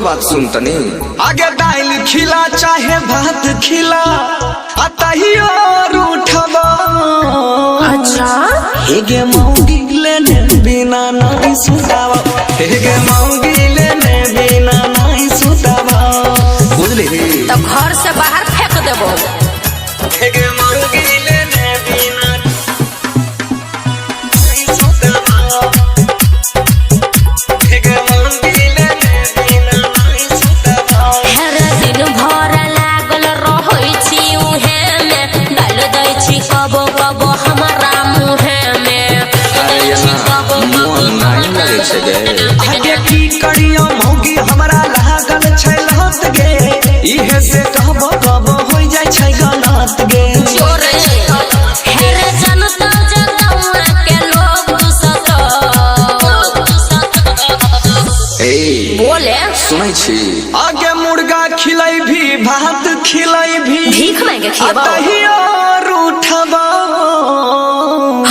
बात सुन तनी। आगे दाल खिला चाहे भात खिला अतहियो रूठबा। अच्छा हेगे मौगी लेने बिना नहीं सुतावा। हेगे मौगी लेने बिना नहीं सुतावा। बुझली तो घर से बाहर फेंक देबो। हेगे मौगी लेने बिना नहीं सुतावा। हेगे मौगी लेने बिना नहीं सुतावा। हर दिन भर लागल रहै छी उहे में डाल दै छी कबो कबो हमारा मुहे में। आगे की करियो मौगी हमरा लागल छै लहत गे। इहे से कहबो कहबो होई जाय छै गलत गे। चोरे हेरे जनता जगवा के लोग दुसत। ए बोले सुनै छी आगे मुर्गा खिलाई भी भात खिलाई भी भीख मांगे खियाबो। अतहियो रूठबा।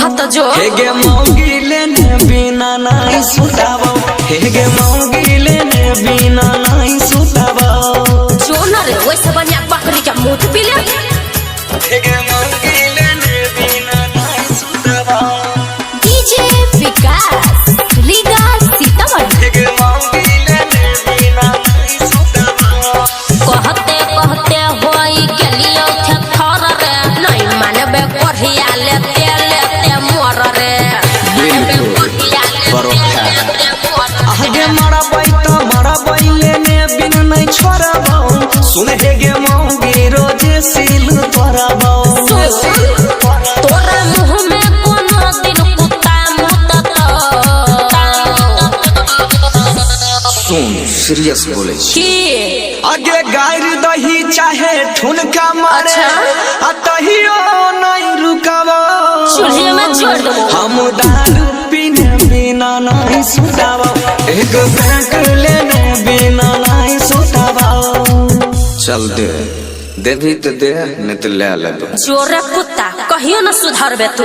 हाँ तो जो हेगे मौगी लेने बिना नहीं सुताबो। हेगे मौगी लेने बिना नहीं सुताबो। जो न रे वैसे बनिया बकरी के मुंह पी ले। हेगे मौगी लेने बिना नहीं सुताबो। डीजे विकास लीगा सीतामढ़ी। हेगे मौगी लेने बिना नहीं सुताबो। कहते कहते होई गेलियो थे थर रे नहीं मानबे कढ़िया लेते लेते मोर रे। आगे मरबै तो मरबै लेने बिन नहीं छोड़बो। सुन हेगे मौगी रोजे सिल तोड़बो। तोरा मुंह में कोनो दिन कुत्ता मुतत। सुन सीरियस बोले छी। की आगे गायर दही चाहे ठुनका मारे अच्छा। अतहियो नहीं रुकबो। चूल्हे में जोड़ देबो। हम दारू पीने बिना नहीं सुताबो। एक पैक लेने बिना नहीं सुताबो। चल दे देवी तो दे नहीं तो ले लेबो। जोरे कुत्ता कहियो न सुधरबे तू।